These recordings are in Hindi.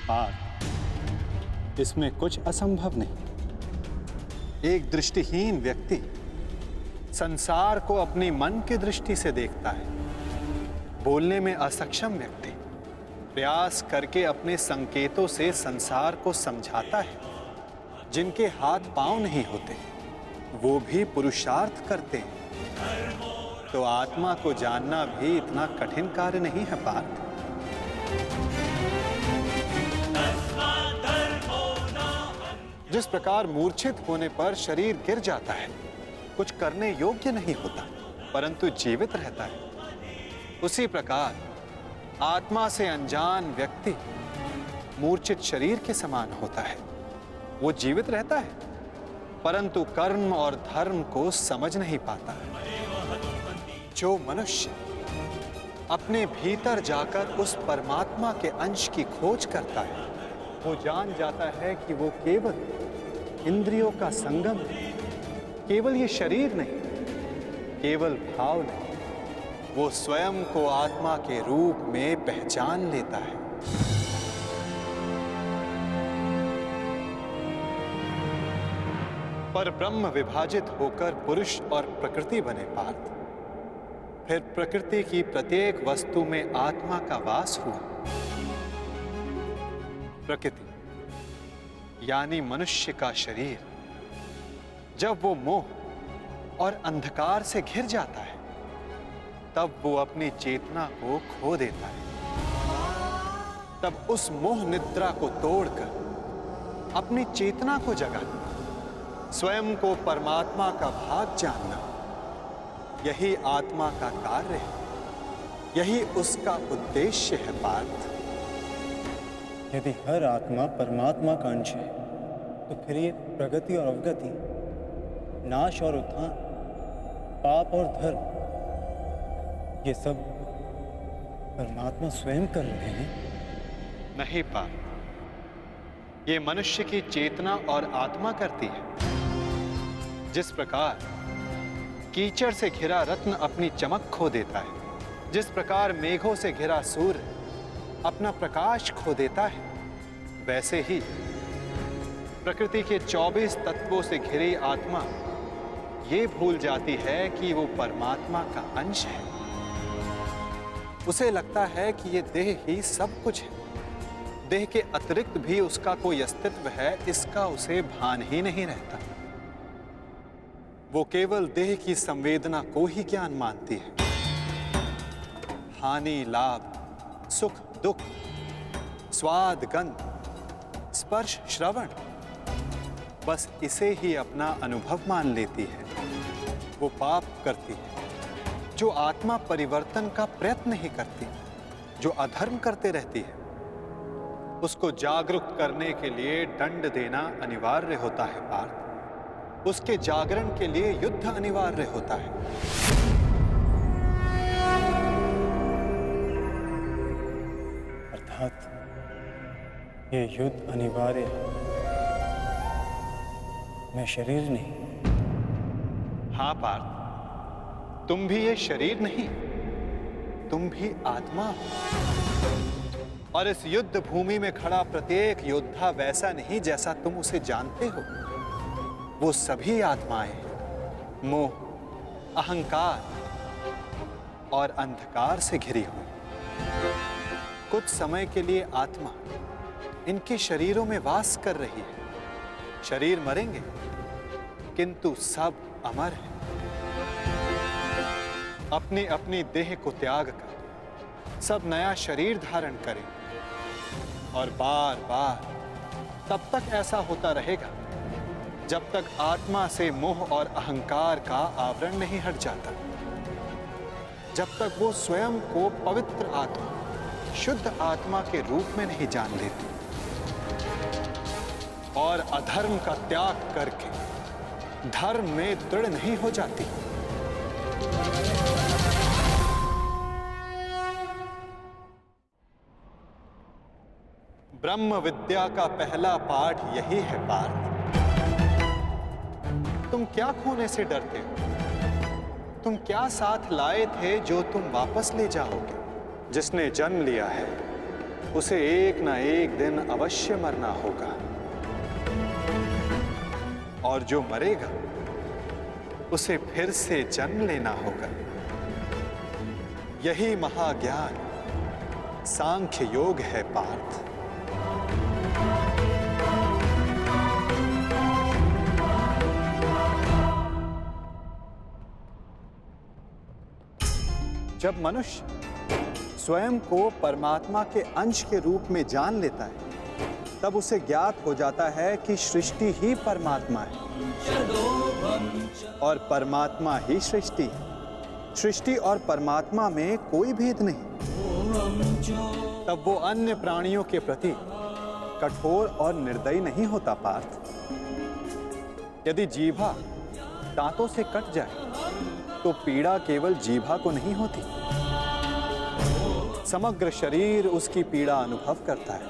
पार्थ, इसमें कुछ असंभव नहीं। एक दृष्टिहीन व्यक्ति संसार को अपनी मन की दृष्टि से देखता है। बोलने में असक्षम व्यक्ति प्रयास करके अपने संकेतों से संसार को समझाता है। जिनके हाथ पांव नहीं होते वो भी पुरुषार्थ करते हैं। तो आत्मा को जानना भी इतना कठिन कार्य नहीं है पार्थ। जिस प्रकार मूर्छित होने पर शरीर गिर जाता है, कुछ करने योग्य नहीं होता परंतु जीवित रहता है, उसी प्रकार आत्मा से अनजान व्यक्ति मूर्छित शरीर के समान होता है। वो जीवित रहता है परंतु कर्म और धर्म को समझ नहीं पाता। जो मनुष्य अपने भीतर जाकर उस परमात्मा के अंश की खोज करता है, वो जान जाता है कि वो केवल इंद्रियों का संगम है, केवल ये शरीर नहीं, केवल भाव नहीं, वो स्वयं को आत्मा के रूप में पहचान लेता है। पर ब्रह्म विभाजित होकर पुरुष और प्रकृति बने पार्थ। फिर प्रकृति की प्रत्येक वस्तु में आत्मा का वास हुआ। प्रकृति यानी मनुष्य का शरीर जब वो मोह और अंधकार से घिर जाता है, तब वो अपनी चेतना को खो देता है। तब उस मोह निद्रा को तोड़कर अपनी चेतना को जगाना, स्वयं को परमात्मा का भाग जानना, यही आत्मा का कार्य है, यही उसका उद्देश्य है पार्थ। यदि हर आत्मा परमात्मा का अंश है तो फिर ये प्रगति और अवगति, नाश और उत्थान, पाप और धर्म, ये सब परमात्मा स्वयं कर रहे हैं। नहीं पार्थ, ये मनुष्य की चेतना और आत्मा करती है। जिस प्रकार कीचड़ से घिरा रत्न अपनी चमक खो देता है, जिस प्रकार मेघों से घिरा सूर्य अपना प्रकाश खो देता है, वैसे ही प्रकृति के 24 तत्वों से घिरी आत्मा ये भूल जाती है कि वो परमात्मा का अंश है। उसे लगता है कि ये देह ही सब कुछ है, देह के अतिरिक्त भी उसका कोई अस्तित्व है, इसका उसे भान ही नहीं रहता। वो केवल देह की संवेदना को ही ज्ञान मानती है। हानि लाभ, सुख दुख, स्वाद गंध, स्पर्श श्रवण, बस इसे ही अपना अनुभव मान लेती है। वो पाप करती है जो आत्मा परिवर्तन का प्रयत्न ही करती, जो अधर्म करते रहती है। उसको जागरूक करने के लिए दंड देना अनिवार्य होता है पार्थ। उसके जागरण के लिए युद्ध अनिवार्य होता है। अर्थात ये युद्ध अनिवार्य है, मैं शरीर नहीं। हाँ पार्थ, तुम भी ये शरीर नहीं, तुम भी आत्मा हो। और इस युद्ध भूमि में खड़ा प्रत्येक योद्धा वैसा नहीं जैसा तुम उसे जानते हो। वो सभी आत्माएं हैं, मोह, अहंकार और अंधकार से घिरी हुई। कुछ समय के लिए आत्मा इनके शरीरों में वास कर रही है। शरीर मरेंगे किंतु सब अमर हैं। अपनी अपनी देह को त्याग कर सब नया शरीर धारण करें और बार बार तब तक ऐसा होता रहेगा जब तक आत्मा से मोह और अहंकार का आवरण नहीं हट जाता, जब तक वो स्वयं को पवित्र आत्मा, शुद्ध आत्मा के रूप में नहीं जान लेती और अधर्म का त्याग करके धर्म में दृढ़ नहीं हो जाती। ब्रह्म विद्या का पहला पाठ यही है पार्थ। तुम क्या खोने से डरते हो? तुम क्या साथ लाए थे जो तुम वापस ले जाओगे? जिसने जन्म लिया है उसे एक ना एक दिन अवश्य मरना होगा, और जो मरेगा उसे फिर से जन्म लेना होगा। यही महाज्ञान सांख्य योग है पार्थ। जब मनुष्य स्वयं को परमात्मा के अंश के रूप में जान लेता है, तब उसे ज्ञात हो जाता है कि सृष्टि ही परमात्मा है और परमात्मा ही सृष्टि है। सृष्टि और परमात्मा में कोई भेद नहीं। तब वो अन्य प्राणियों के प्रति कठोर और निर्दयी नहीं होता पार्थ। यदि जीभा दांतों से कट जाए तो पीड़ा केवल जीभा को नहीं होती, समग्र शरीर उसकी पीड़ा अनुभव करता है।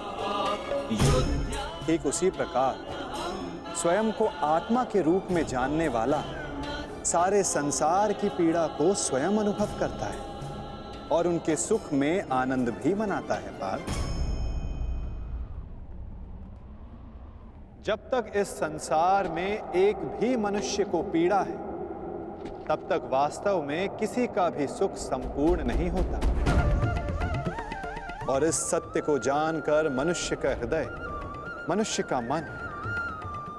ठीक उसी प्रकार स्वयं को आत्मा के रूप में जानने वाला सारे संसार की पीड़ा को स्वयं अनुभव करता है और उनके सुख में आनंद भी मनाता है पार्थ। जब तक इस संसार में एक भी मनुष्य को पीड़ा है, तब तक वास्तव में किसी का भी सुख संपूर्ण नहीं होता। और इस सत्य को जानकर मनुष्य का हृदय, मनुष्य का मन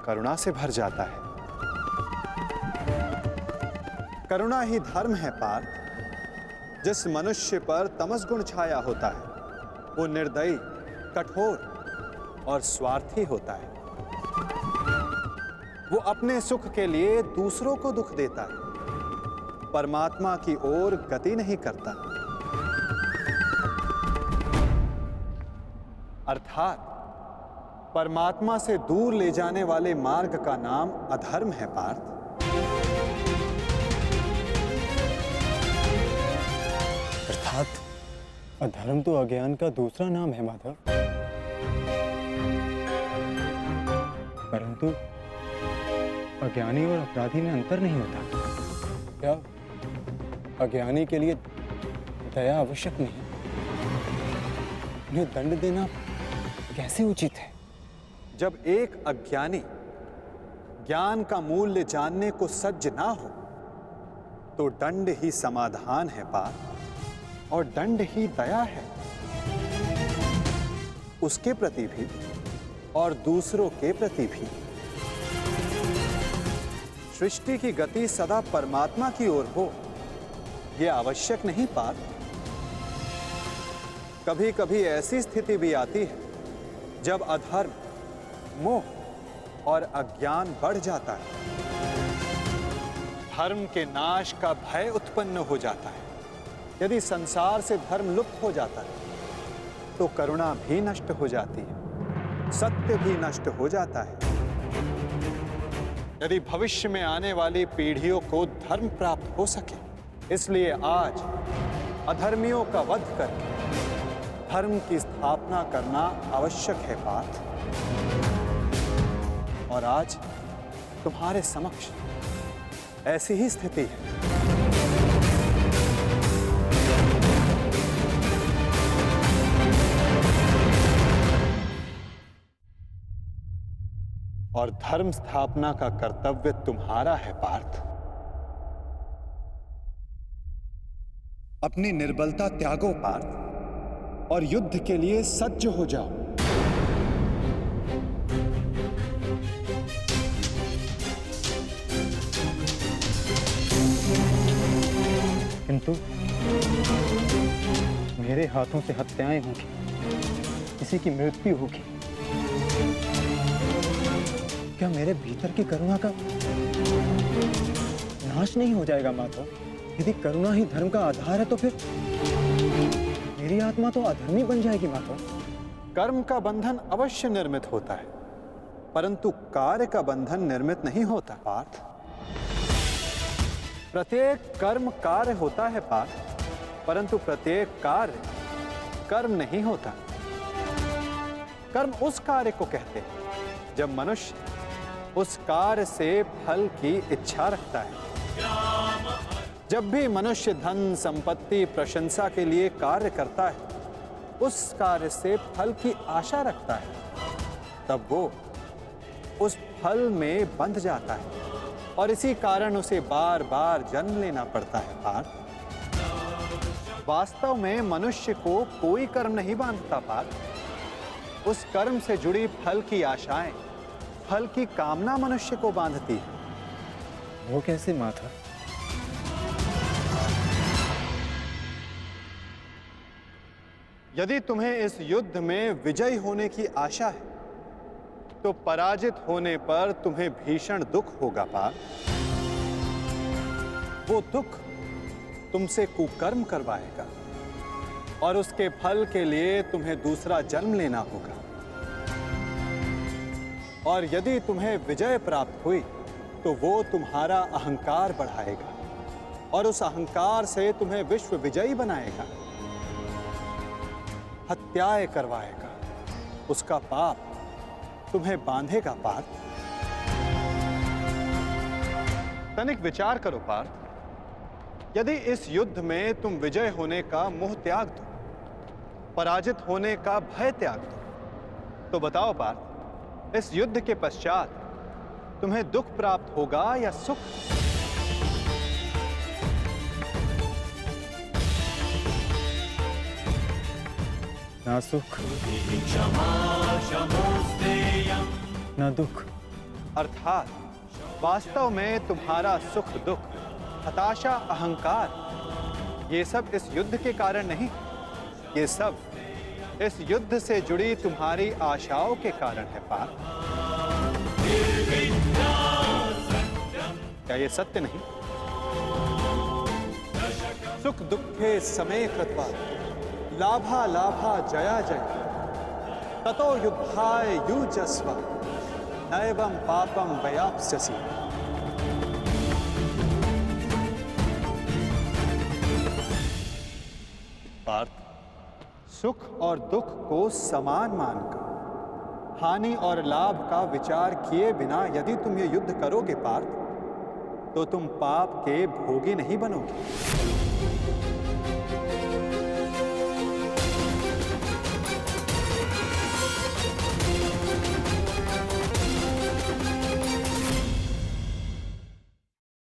करुणा से भर जाता है। करुणा ही धर्म है पार्थ। जिस मनुष्य पर तमस गुण छाया होता है वो निर्दयी, कठोर और स्वार्थी होता है। वो अपने सुख के लिए दूसरों को दुख देता है, परमात्मा की ओर गति नहीं करता। अर्थात परमात्मा से दूर ले जाने वाले मार्ग का नाम अधर्म है पार्थ। अर्थात अधर्म तो अज्ञान का दूसरा नाम है माधव। परंतु अज्ञानी और अपराधी में अंतर नहीं होता। क्या अज्ञानी के लिए दया आवश्यक नहीं? उन्हें दंड देना कैसे उचित है? जब एक अज्ञानी ज्ञान का मूल्य जानने को सज्ज ना हो तो दंड ही समाधान है पार्थ, और दंड ही दया है, उसके प्रति भी और दूसरों के प्रति भी। सृष्टि की गति सदा परमात्मा की ओर हो यह आवश्यक नहीं पार्थ। कभी कभी ऐसी स्थिति भी आती है जब अधर्म, मोह और अज्ञान बढ़ जाता है। धर्म के नाश का भय उत्पन्न हो जाता है। यदि संसार से धर्म लुप्त हो जाता है तो करुणा भी नष्ट हो जाती है, सत्य भी नष्ट हो जाता है। यदि भविष्य में आने वाली पीढ़ियों को धर्म प्राप्त हो सके, इसलिए आज अधर्मियों का वध करके धर्म की स्थापना करना आवश्यक है पार्थ। और आज तुम्हारे समक्ष ऐसी ही स्थिति है। और धर्म स्थापना का कर्तव्य तुम्हारा है पार्थ। अपनी निर्बलता त्यागो पार्थ और युद्ध के लिए सज्ज हो जाओ। किंतु मेरे हाथों से हत्याएं होंगी, किसी की मृत्यु होगी। क्या मेरे भीतर की करुणा का नाश नहीं हो जाएगा माधव? यदि करुणा ही धर्म का आधार है तो फिर मेरी आत्मा तो अधर्मी बन जाएगी माधव। कर्म का बंधन अवश्य निर्मित होता है, परंतु कार्य का बंधन निर्मित नहीं होता पार्थ। प्रत्येक कर्म कार्य होता है पार्थ, परंतु प्रत्येक कार्य कर्म नहीं होता। कर्म उस कार्य को कहते हैं जब मनुष्य उस कार्य से फल की इच्छा रखता है। जब भी मनुष्य धन, संपत्ति, प्रशंसा के लिए कार्य करता है उस कार्य से फल की आशा रखता है, तब वो उस फल में बंध जाता है और इसी कारण उसे बार बार जन्म लेना पड़ता है पार्थ। वास्तव में मनुष्य को कोई कर्म नहीं बांधता पार्थ। उस कर्म से जुड़ी फल की आशाएं, फल की कामना मनुष्य को बांधती है। वो कैसे माता? यदि तुम्हें इस युद्ध में विजयी होने की आशा है तो पराजित होने पर तुम्हें भीषण दुख होगा पार्थ। वो दुख तुमसे कुकर्म करवाएगा और उसके फल के लिए तुम्हें दूसरा जन्म लेना होगा। और यदि तुम्हें विजय प्राप्त हुई तो वो तुम्हारा अहंकार बढ़ाएगा और उस अहंकार से तुम्हें विश्व विजयी बनाएगा, हत्याएं करवाएगा। उसका पाप तुम्हें बांधेगा पार्थ। तनिक विचार करो पार्थ, यदि इस युद्ध में तुम विजय होने का मोह त्याग दो, पराजित होने का भय त्याग दो, तो बताओ पार्थ, इस युद्ध के पश्चात तुम्हें दुख प्राप्त होगा या सुख? ना सुख ना दुख। अर्थात वास्तव में तुम्हारा सुख दुख, हताशा, अहंकार, ये सब इस युद्ध के कारण नहीं, ये सब इस युद्ध से जुड़ी तुम्हारी आशाओं के कारण है पार्थ। क्या ये सत्य नहीं? सुख दुखे समे कृत्वा लाभा लाभा जया जय ततो युद्धाय युजस्व नैवं पापम वयाप्स्यसि। पार्थ, सुख और दुख को समान मानकर हानि और लाभ का विचार किए बिना यदि तुम ये युद्ध करोगे पार्थ, तो तुम पाप के भोगी नहीं बनोगे।